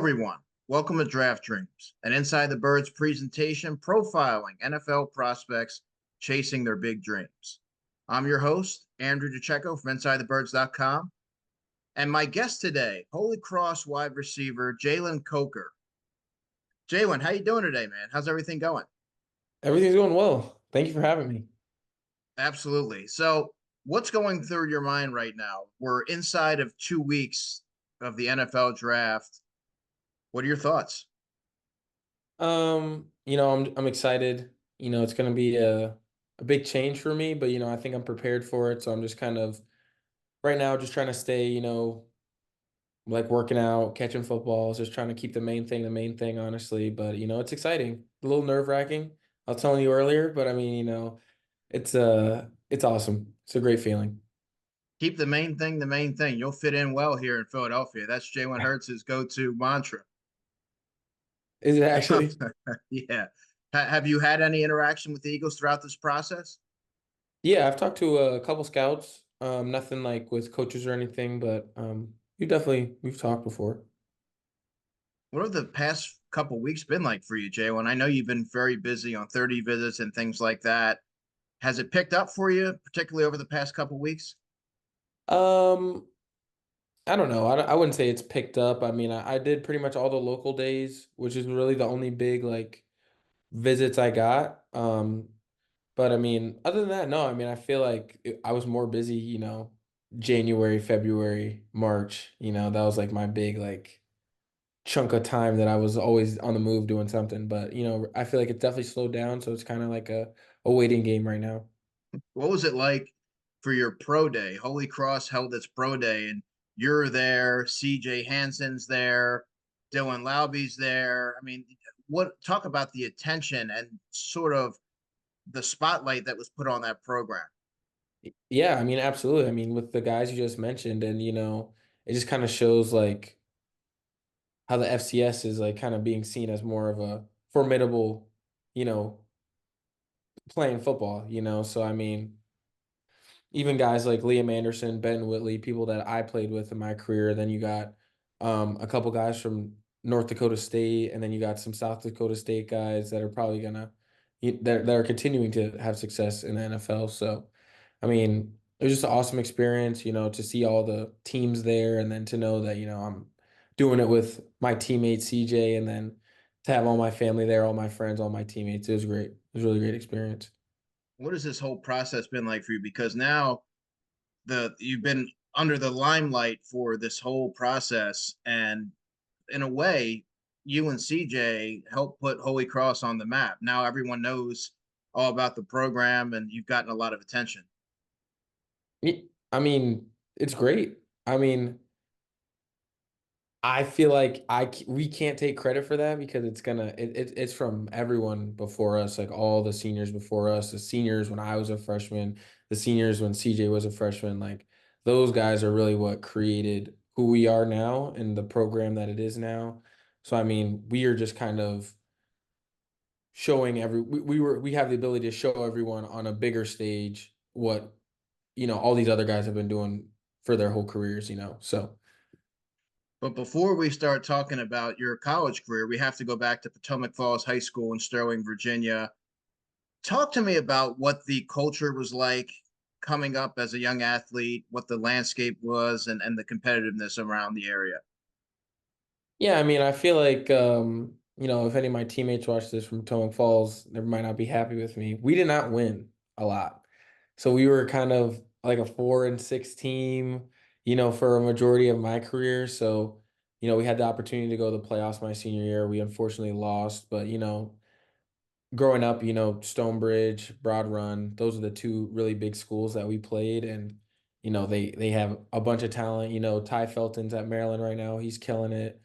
everyone. Welcome to Draft Dreams, an Inside the Birds presentation profiling NFL prospects chasing their big dreams. I'm your host, Andrew DiCecco from InsideTheBirds.com, and my guest today, Holy Cross wide receiver Jalen Coker. Jalen, how you doing today, man? How's everything going? Everything's going well. Thank you for having me. Absolutely. So, what's going through your mind right now? We're inside of 2 weeks of the NFL draft. What are your thoughts? I'm excited. It's gonna be a big change for me, but I think I'm prepared for it. So I'm just kind of right now just trying to stay, like working out, catching footballs, just trying to keep the main thing, honestly. But it's exciting. A little nerve-wracking. I was telling you earlier, but I mean, it's awesome. It's a great feeling. Keep the main thing the main thing. You'll fit in well here in Philadelphia. That's Jalen Hurts' go-to mantra. Is it actually? Yeah. Have you had any interaction with the Eagles throughout this process? Yeah, I've talked to a couple scouts. Nothing like with coaches or anything, but we've talked before. What have the past couple weeks been like for you, Jalen? I know you've been very busy on 30 visits and things like that. Has it picked up for you, particularly over the past couple weeks? Um, I don't know. I wouldn't say it's picked up. I mean, I did pretty much all the local days, which is really the only big like visits I got. But I mean, other than that, no. I mean, I feel like I was more busy, January, February, March. That was like my big like chunk of time that I was always on the move doing something. But I feel like it's definitely slowed down, so it's kind of like a waiting game right now. What was it like for your pro day? Holy Cross held its pro day, and you're there. CJ Hansen's there. Dylan Lauby's there. I mean, what talk about the attention and sort of the spotlight that was put on that program? Yeah, I mean, absolutely. I mean, with the guys you just mentioned, and it just kind of shows like how the FCS is like kind of being seen as more of a formidable, you know, playing football, So I mean, even guys like Liam Anderson, Ben Whitley, people that I played with in my career. Then you got a couple guys from North Dakota State, and then you got some South Dakota State guys that are probably gonna that are continuing to have success in the NFL. So, I mean, it was just an awesome experience, to see all the teams there, and then to know that I'm doing it with my teammate CJ, and then to have all my family there, all my friends, all my teammates. It was great. It was a really great experience. What has this whole process been like for you? Because now the you've been under the limelight for this whole process, and in a way, you and CJ helped put Holy Cross on the map. Now everyone knows all about the program, and you've gotten a lot of attention. I mean, it's great. I mean, I feel like we can't take credit for that because it's from everyone before us, like all the seniors before us, the seniors when I was a freshman, the seniors when CJ was a freshman, like those guys are really what created who we are now and the program that it is now. So I mean, we are just kind of showing we have the ability to show everyone on a bigger stage what all these other guys have been doing for their whole careers. So But before we start talking about your college career, we have to go back to Potomac Falls High School in Sterling, Virginia. Talk to me about what the culture was like coming up as a young athlete, what the landscape was, and the competitiveness around the area. yeah, I mean, I feel like if any of my teammates watch this from Potomac Falls, they might not be happy with me. We did not win a lot. So we were kind of like a 4-6 team, for a majority of my career. So, we had the opportunity to go to the playoffs my senior year. We unfortunately lost, but growing up, Stonebridge, Broad Run, those are the two really big schools that we played, and they have a bunch of talent. Ty Felton's at Maryland right now; he's killing it.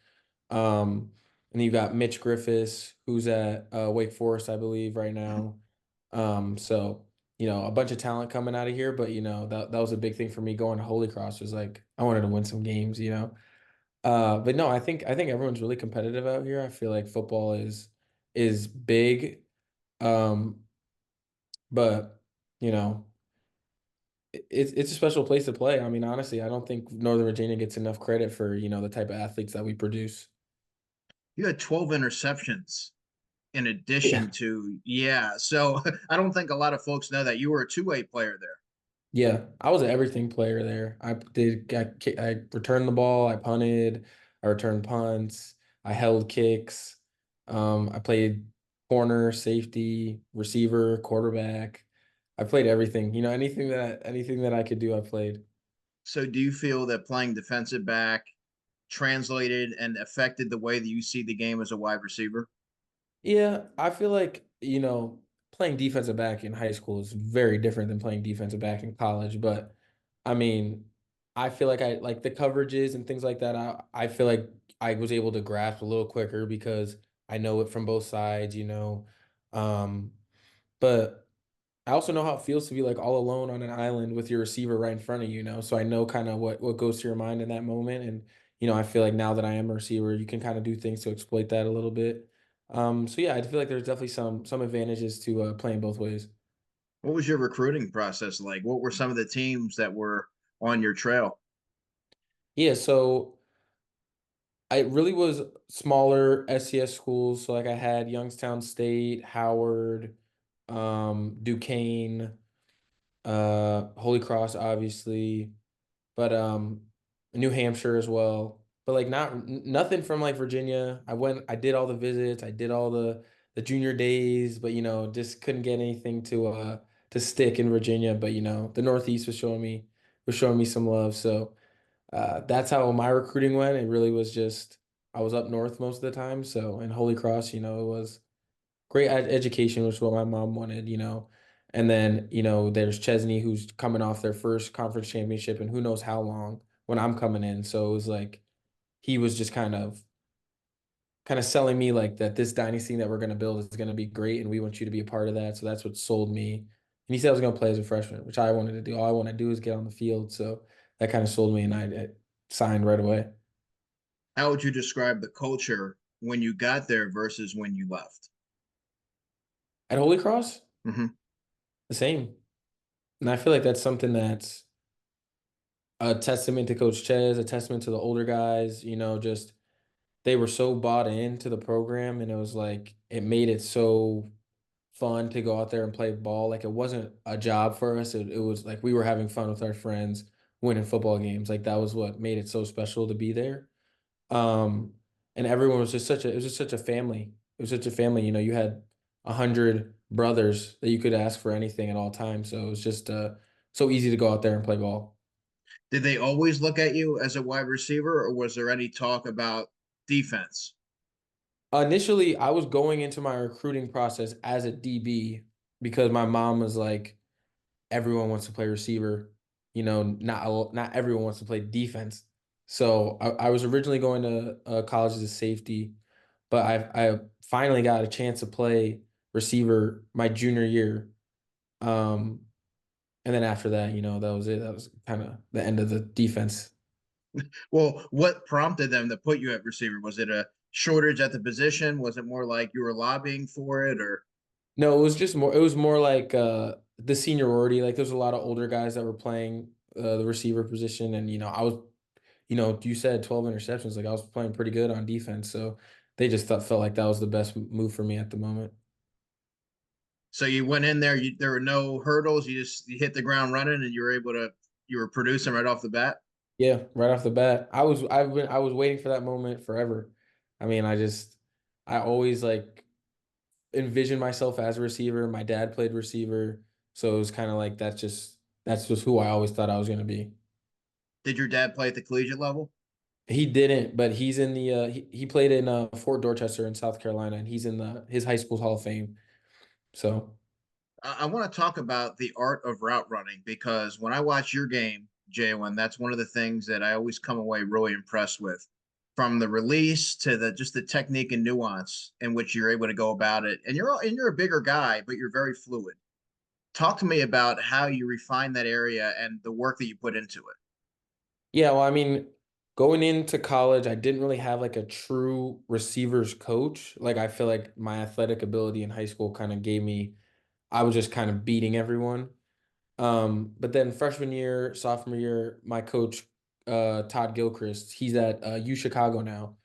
And you got Mitch Griffiths, who's at Wake Forest, I believe, right now. So a bunch of talent coming out of here, but that was a big thing for me going to Holy Cross. Was like I wanted to win some games. But no, I think everyone's really competitive out here. I feel like football is big. Um, but you know, it's a special place to play. I mean, honestly, I don't think Northern Virginia gets enough credit for, the type of athletes that we produce. You had 12 interceptions in Yeah. addition to, yeah. So I don't think a lot of folks know that you were a two-way player there. Yeah, I was an everything player there. I returned the ball, I punted, I returned punts, I held kicks. I played corner, safety, receiver, quarterback. I played everything. Anything that I could do, I played. So do you feel that playing defensive back translated and affected the way that you see the game as a wide receiver? Yeah, I feel like, playing defensive back in high school is very different than playing defensive back in college. But I mean, I feel like I like the coverages and things like that. I feel like I was able to grasp a little quicker because I know it from both sides. Um, but I also know how it feels to be like all alone on an island with your receiver right in front of you. So I know kind of what goes through your mind in that moment. And, I feel like now that I am a receiver, you can kind of do things to exploit that a little bit. So yeah, I feel like there's definitely some advantages to playing both ways. What was your recruiting process like? What were some of the teams that were on your trail? Yeah, so I really was smaller SCS schools. So like I had Youngstown State, Howard, Duquesne, Holy Cross, obviously. But New Hampshire as well. But like nothing from like Virginia. I did all the visits, I did all the junior days, but just couldn't get anything to stick in Virginia. But the Northeast was showing me some love. So that's how my recruiting went. It really was just I was up north most of the time. So in Holy Cross, it was great education, which is what my mom wanted. And then, there's Chesney who's coming off their first conference championship and who knows how long when I'm coming in. So it was like he was just kind of selling me like that this dynasty that we're going to build is going to be great and we want you to be a part of that. So that's what sold me. And he said I was going to play as a freshman, which I wanted to do. All I want to do is get on the field. So that kind of sold me and I signed right away. How would you describe the culture when you got there versus when you left? At Holy Cross, Hmm. the same. And I feel like that's something that's a testament to Coach Ches, a testament to the older guys, just they were so bought into the program and it was like it made it so fun to go out there and play ball. Like it wasn't a job for us. It was like we were having fun with our friends, winning football games. Like that was what made it so special to be there. Um, and everyone was just it was just such a family. It was such a family. You had 100 brothers that you could ask for anything at all times. So it was just so easy to go out there and play ball. Did they always look at you as a wide receiver, or was there any talk about defense? Initially, I was going into my recruiting process as a DB because my mom was like, everyone wants to play receiver. Not everyone wants to play defense. So I was originally going to college as a safety, but I finally got a chance to play receiver my junior year. Um, and then after that, that was it. That was kind of the end of the defense. Well, what prompted them to put you at receiver? Was it a shortage at the position? Was it more like you were lobbying for it, or No, it was more like the seniority. Like there's a lot of older guys that were playing the receiver position and I was you said 12 interceptions, like I was playing pretty good on defense. So they just felt like that was the best move for me at the moment. so you went in there? There were no hurdles. You hit the ground running, and you were producing right off the bat. Yeah, right off the bat. I was waiting for that moment forever. I mean, I always like envisioned myself as a receiver. My dad played receiver, so it was kind of like that's just who I always thought I was going to be. Did your dad play at the collegiate level? He didn't, but he's in the he played in Fort Dorchester in South Carolina and he's in the his high school's Hall of Fame. So, I want to talk about the art of route running because when I watch your game, Jalen, that's one of the things that I always come away really impressed with, from the release to the just the technique and nuance in which you're able to go about it. And you're a bigger guy, but you're very fluid. Talk to me about how you refine that area and the work that you put into it. yeah, well, I mean, going into college, I didn't really have like a true receivers coach. Like I feel like my athletic ability in high school kind of gave me I was just kind of beating everyone. But then freshman year, sophomore year, my coach Todd Gilchrist, he's at U Chicago now.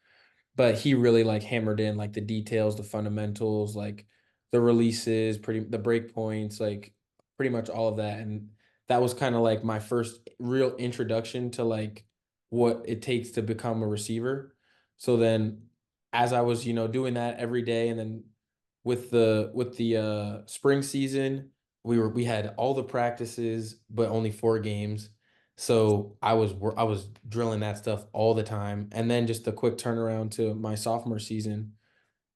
but he really like hammered in like the details, the fundamentals, like the releases, the break points, like pretty much all of that. And that was kind of like my first real introduction to like what it takes to become a receiver. So then as I was, doing that every day, and then with the spring season, we had all the practices, but only 4 games. So I was drilling that stuff all the time, and then just the quick turnaround to my sophomore season.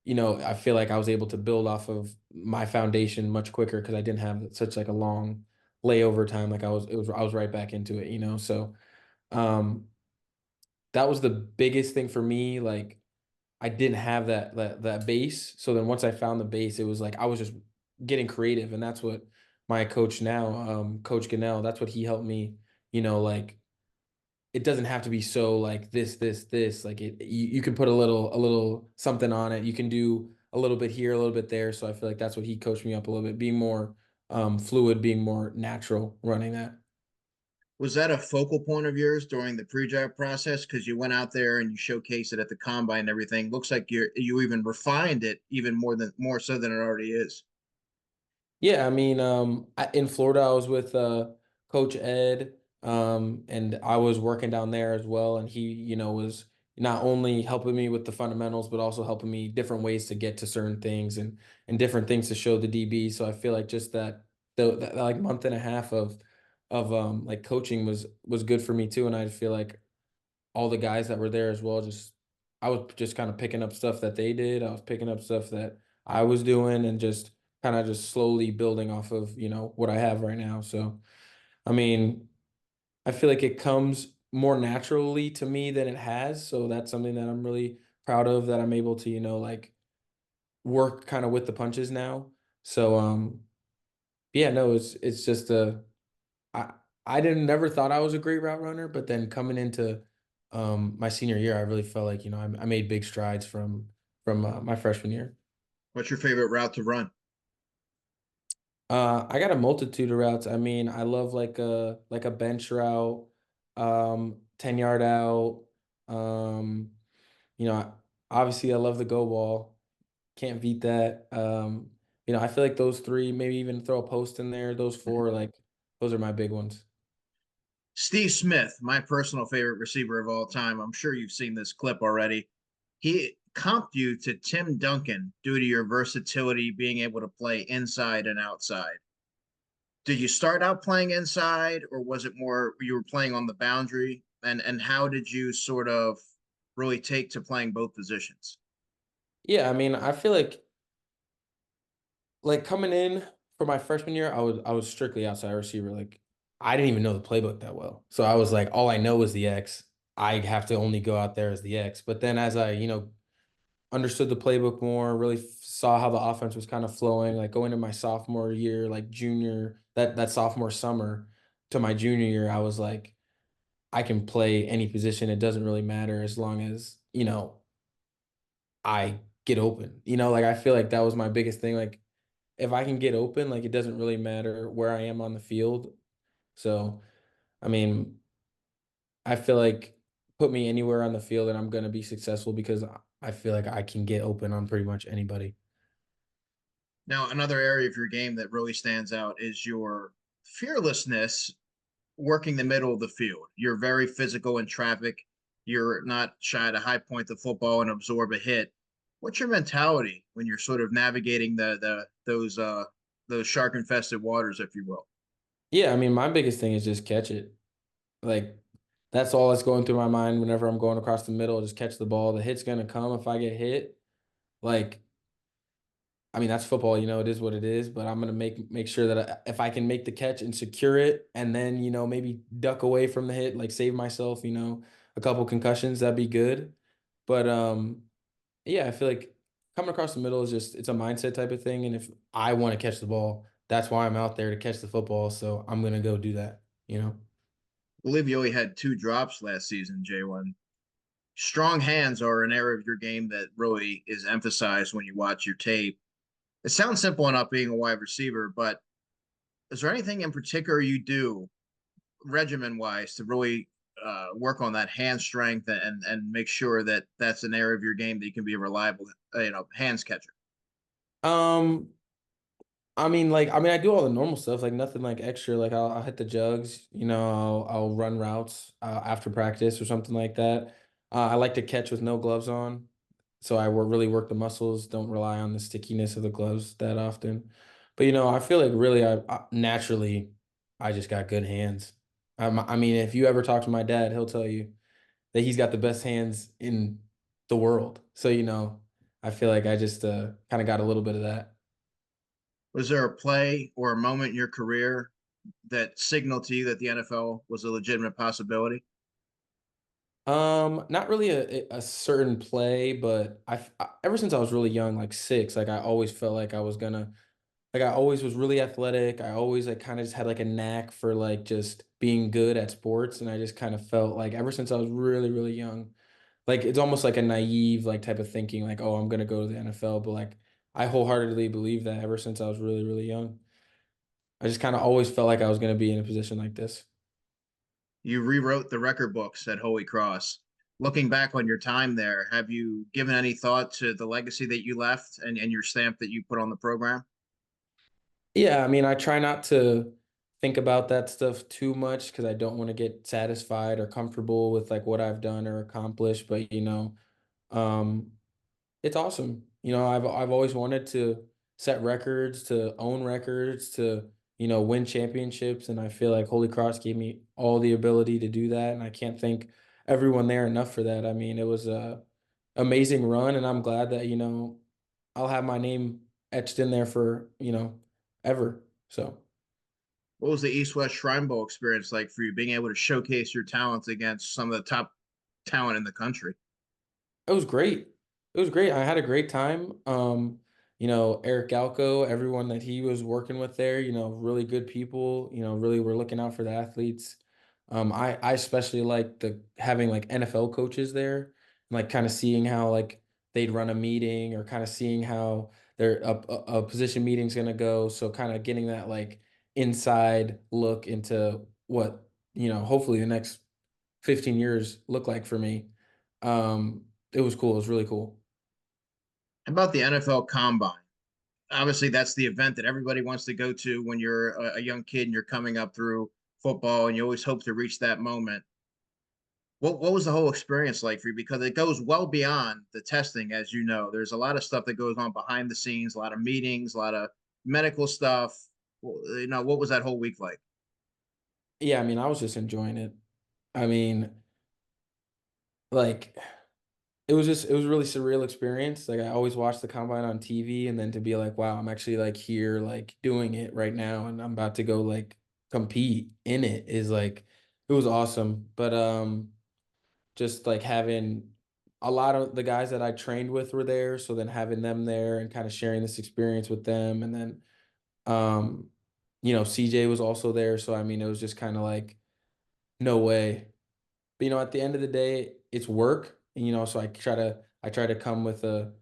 I feel like I was able to build off of my foundation much quicker because I didn't have such like a long layover time. Like I was right back into it. So um, that was the biggest thing for me. Like I didn't have that base. So then once I found the base, it was like I was just getting creative, and that's what my coach now, Coach Gannell, that's what he helped me. Like it doesn't have to be so like this. Like you can put a little something on it. You can do a little bit here, a little bit there. So I feel like that's what he coached me up a little bit, being more fluid, being more natural, running that. Was that a focal point of yours during the pre-draft process? Because you went out there and you showcased it at the combine and everything. Looks like you even refined it even more so than it already is. Yeah, I mean, in Florida, I was with Coach Ed, and I was working down there as well. And he, was not only helping me with the fundamentals, but also helping me different ways to get to certain things, and different things to show the DB. So I feel like just that like month and a half of like coaching was good for me too. And I feel like all the guys that were there as well, just I was just kind of picking up stuff that they did. I was picking up stuff that I was doing, and just kind of just slowly building off of, what I have right now. So, I mean, I feel like it comes more naturally to me than it has. So that's something that I'm really proud of, that I'm able to, like work kind of with the punches now. So, yeah, no, it's just I I didn't never thought I was a great route runner, but then coming into my senior year, I really felt like, I made big strides from my freshman year. What's your favorite route to run? I got a multitude of routes. I mean, I love like a bench route, 10-yard out. Um, you know, Obviously I love the go ball. Can't beat that. I feel like those three, maybe even throw a post in there, those four, like those are my big ones. Steve Smith, my personal favorite receiver of all time. I'm sure you've seen this clip already. He comped you to Tim Duncan due to your versatility, being able to play inside and outside. Did you start out playing inside, or was it more you were playing on the boundary? And how did you sort of really take to playing both positions? Yeah, I mean, I feel like coming in for my freshman year, I was strictly outside receiver. Like I didn't even know the playbook that well. So I was like, all I know is the X. I have to only go out there as the X. But then as I, understood the playbook more, really saw how the offense was kind of flowing, like going into my sophomore year, like junior, that sophomore summer to my junior year, I was like, I can play any position. It doesn't really matter as long as, I get open. Like I feel like that was my biggest thing. Like if I can get open, like it doesn't really matter where I am on the field. So, I mean, I feel like put me anywhere on the field and I'm going to be successful because I feel like I can get open on pretty much anybody. Now, another area of your game that really stands out is your fearlessness working the middle of the field. You're very physical in traffic. You're not shy to high point the football and absorb a hit. What's your mentality when you're sort of navigating those shark infested waters, if you will? Yeah, I mean, my biggest thing is just catch it. Like that's all that's going through my mind whenever I'm going across the middle, just catch the ball. The hit's going to come if I get hit. Like I mean, that's football, it is what it is, but I'm gonna make sure that if I can make the catch and secure it, and then maybe duck away from the hit, like save myself, a couple concussions, that'd be good. But yeah, I feel like coming across the middle is just it's a mindset type of thing, and if I want to catch the ball, that's why I'm out there to catch the football. So I'm gonna go do that. I believe you only had 2 drops last season, Jalen. Strong hands are an area of your game that really is emphasized when you watch your tape. It sounds simple enough being a wide receiver, but is there anything in particular you do regimen wise to really work on that hand strength and make sure that that's an area of your game that you can be a reliable, hands catcher? Um, I do all the normal stuff, like nothing like extra. Like I'll hit the jugs, I'll run routes after practice or something like that. I like to catch with no gloves on, so really work the muscles. Don't rely on the stickiness of the gloves that often. But I feel like really, naturally, I just got good hands. If you ever talk to my dad, he'll tell you that he's got the best hands in the world. So I feel like I just kind of got a little bit of that. Was there a play or a moment in your career that signaled to you that the NFL was a legitimate possibility? Not really a certain play, but ever since I was really young, like 6, like I always felt like I always was really athletic. I always like kind of just had like a knack for like just being good at sports, and I just kind of felt like ever since I was really, really young, like it's almost like a naive like type of thinking, like, oh, I'm gonna go to the NFL, but like I wholeheartedly believe that ever since I was really, really young. I just kind of always felt like I was gonna be in a position like this. You rewrote the record books at Holy Cross. Looking back on your time there, have you given any thought to the legacy that you left and your stamp that you put on the program? Yeah, I try not to think about that stuff too much because I don't want to get satisfied or comfortable with like what I've done or accomplished. But um, it's awesome. I've always wanted to set records, to own records, to win championships, and I feel like Holy Cross gave me all the ability to do that, and I can't thank everyone there enough for that. It was a amazing run, and I'm glad that I'll have my name etched in there for ever. So. What was the East West Shrine Bowl experience like for you, being able to showcase your talents against some of the top talent in the country? It was great. It was great. I had a great time. Eric Galco, everyone that he was working with there, really good people, really were looking out for the athletes. I especially like the having like NFL coaches there, and like kind of seeing how like they'd run a meeting or kind of seeing how their a position meeting's gonna go. So kind of getting that like inside look into what, hopefully the next 15 years look like for me. It was cool. It was really cool. How about the NFL Combine? Obviously, that's the event that everybody wants to go to when you're a young kid and you're coming up through football, and you always hope to reach that moment. What was the whole experience like for you? Because it goes well beyond the testing, as you know. There's a lot of stuff that goes on behind the scenes, a lot of meetings, a lot of medical stuff. What was that whole week like? Yeah, I was just enjoying it. I mean, like it was a really surreal experience. Like I always watched the combine on TV, and then to be like, wow, I'm actually like here like doing it right now, and I'm about to go like compete in it is like it was awesome. But just like having a lot of the guys that I trained with were there, so then having them there and kind of sharing this experience with them, and then um CJ was also there, so it was just kind of like no way. But at the end of the day, it's work, and so I try to come with a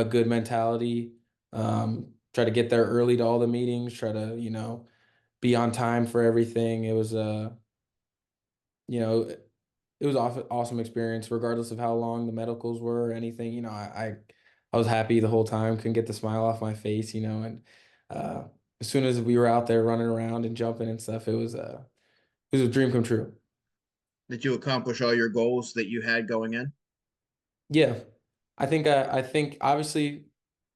good mentality. Try to get there early to all the meetings. Try to be on time for everything. It was you know it was awesome experience, regardless of how long the medicals were or anything. I was happy the whole time. Couldn't get the smile off my face. And uh, as soon as we were out there running around and jumping and stuff, it was a dream come true. Did you accomplish all your goals that you had going in? Yeah. I think obviously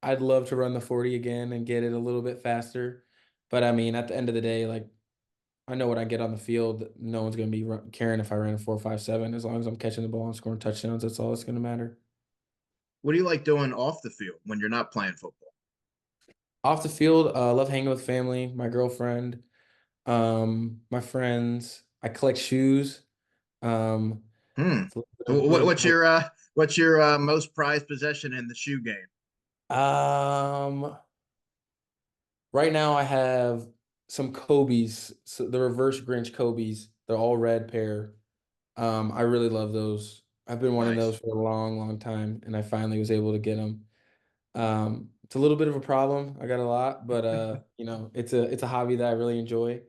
I'd love to run the 40 again and get it a little bit faster. But at the end of the day, like I know when I get on the field, no one's going to be caring if I ran a 4.57. As long as I'm catching the ball and scoring touchdowns, that's all that's going to matter. What do you like doing off the field when you're not playing football? Off the field, love hanging with family, my girlfriend, my friends. I collect shoes. Um, Hmm. it's a What's your most prized possession in the shoe game? um, right now, I have some Kobe's, so the reverse Grinch Kobe's. They're all red pair. I really love those. I've been wanting Nice. those for a long, long time, and I finally was able to get them. It's a little bit of a problem. I got a lot, but it's a hobby that I really enjoy.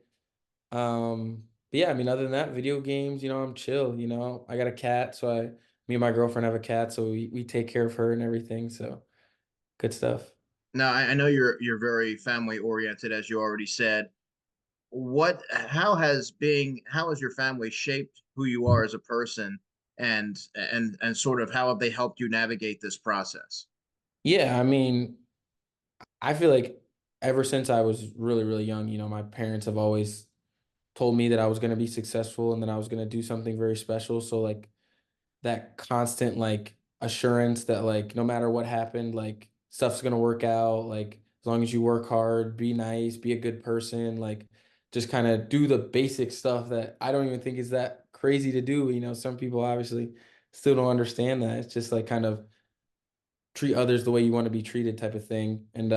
Um, But yeah, I mean, other than that, video games, I'm chill. I got a cat, so me and my girlfriend have a cat, so we take care of her and everything. So good stuff. Now, I know you're very family oriented, as you already said. How has your family shaped who you are as a person, and sort of how have they helped you navigate this process? Yeah, I mean, I feel like ever since I was really, really young, my parents have always told me that I was going to be successful and that I was going to do something very special. So like that constant like assurance that like no matter what happened, like stuff's going to work out, like as long as you work hard, be nice, be a good person, like just kind of do the basic stuff that I don't even think is that crazy to do. Some people obviously still don't understand that. It's just like kind of treat others the way you want to be treated type of thing. And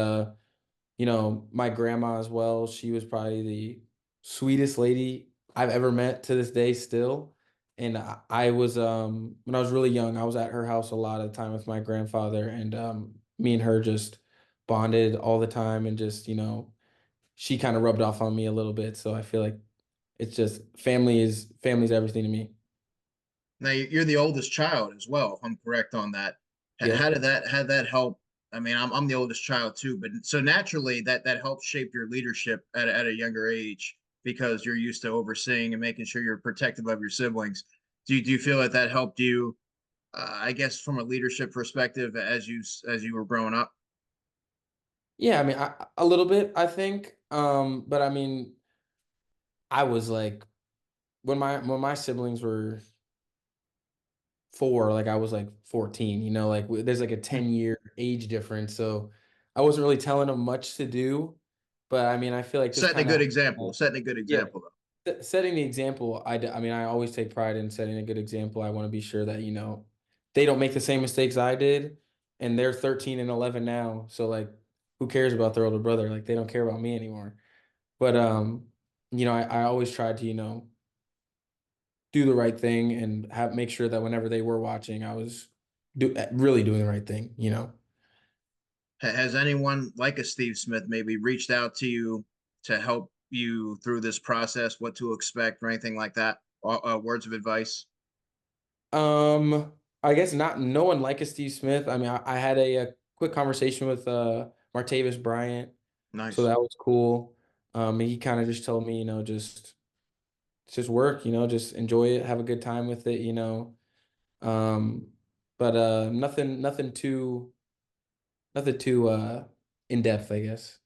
my grandma as well, she was probably the sweetest lady I've ever met to this day still. And I was when I was really young, I was at her house a lot of the time with my grandfather, and me and her just bonded all the time, and just, she kind of rubbed off on me a little bit. So I feel like it's just family's everything to me. Now you're the oldest child as well, if I'm correct on that. Yeah. How did that help? I mean, I'm the oldest child too, but so naturally that helps shape your leadership at a younger age because you're used to overseeing and making sure you're protective of your siblings. Do you feel that that helped you? I guess from a leadership perspective, as you were growing up. Yeah, I mean, a little bit, I think. But I mean, I was like when my siblings were 4, like I was like 14, like there's like a 10-year age difference. So I wasn't really telling them much to do. But I mean, I feel like just Setting a kind of, good example. Setting a good yeah, example, though. setting the example. I mean, I always take pride in setting a good example. I want to be sure that, they don't make the same mistakes I did. And they're 13 and 11 now. So like, who cares about their older brother? Like they don't care about me anymore. But, I always tried to, do the right thing and make sure that whenever they were watching, I was really doing the right thing. Has anyone like a Steve Smith maybe reached out to you to help you through this process, what to expect or anything like that? Words of advice. Um, I guess not no one like a Steve Smith. I mean, I had a quick conversation with Martavis Bryant, so Nice. that was cool. He kind of just told me, just work, just enjoy it, have a good time with it. Um, but nothing too in depth, I guess.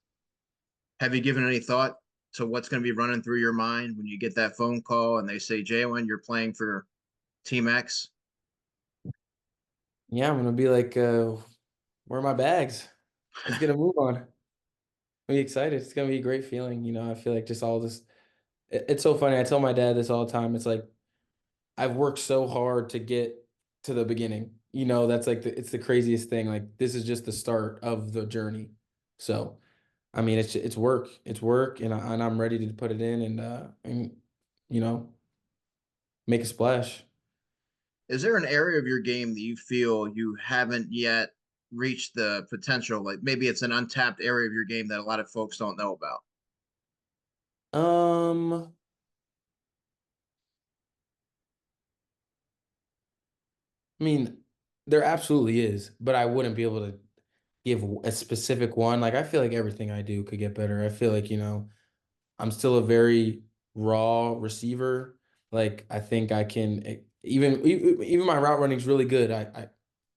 Have you given any thought to what's going to be running through your mind when you get that phone call and they say, Jalen, you're playing for Team X? Yeah, I'm gonna be like, where are my bags? Let's get a move on. I'm excited. It's gonna be a great feeling. I feel like just all this. It's so funny. I tell my dad this all the time. It's like I've worked so hard to get to the beginning. That's like it's the craziest thing. Like this is just the start of the journey. So I mean, it's work. It's work, and I'm ready to put it in and you know make a splash. Is there an area of your game that you feel you haven't yet reached the potential? Like maybe it's an untapped area of your game that a lot of folks don't know about. Um, I mean, there absolutely is, but I wouldn't be able to give a specific one. Like I feel like everything I do could get better. I feel like, I'm still a very raw receiver. Like I think I can even my route running is really good. I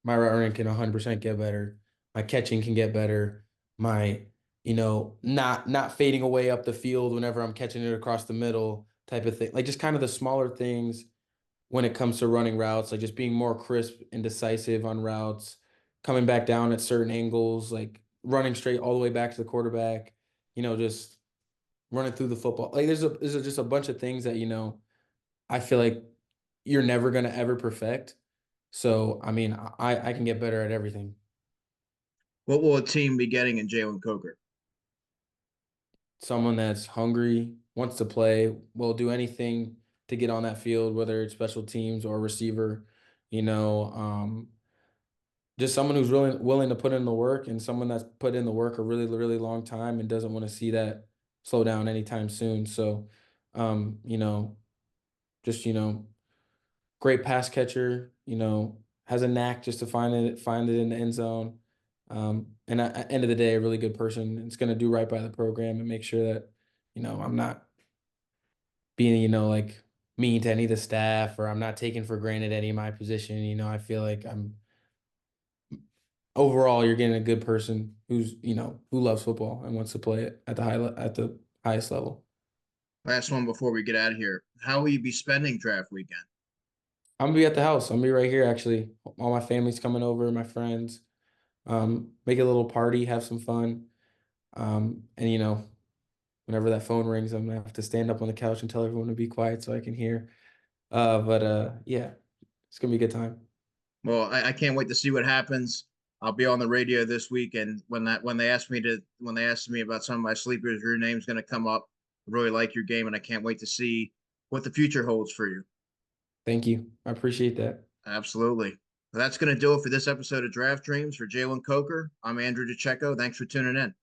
my route running can 100% get better. My catching can get better. My not fading away up the field whenever I'm catching it across the middle type of thing. Like just kind of the smaller things when it comes to running routes, like just being more crisp and decisive on routes, coming back down at certain angles, like running straight all the way back to the quarterback, just running through the football. Like there's just a bunch of things that, I feel like you're never gonna ever perfect. So I mean, I can get better at everything. What will a team be getting in Jalen Coker? Someone that's hungry, wants to play, will do anything to get on that field, whether it's special teams or receiver, you know, um, just someone who's really willing to put in the work, and someone that's put in the work a really, really long time and doesn't want to see that slow down anytime soon. So, You know, just great pass catcher. Has a knack just to find it in the end zone. And at the end of the day, a really good person. It's going to do right by the program and make sure that I'm not being like mean to any of the staff, or I'm not taking for granted any of my position. I feel like I'm overall you're getting a good person who's who loves football and wants to play it at the highest level. Last one before we get out of here. How will you be spending draft weekend? I'm gonna be at the house. I'm gonna be right here actually. All my family's coming over, my friends. Make a little party, have some fun. And whenever that phone rings, I'm gonna have to stand up on the couch and tell everyone to be quiet so I can hear. But yeah, it's gonna be a good time. Well, I can't wait to see what happens. I'll be on the radio this week, and when they asked me about some of my sleepers, your name's going to come up. I really like your game, and I can't wait to see what the future holds for you. Thank you. I appreciate that. Absolutely. Well, that's going to do it for this episode of Draft Dreams. For Jalen Coker, I'm Andrew DiCecco. Thanks for tuning in.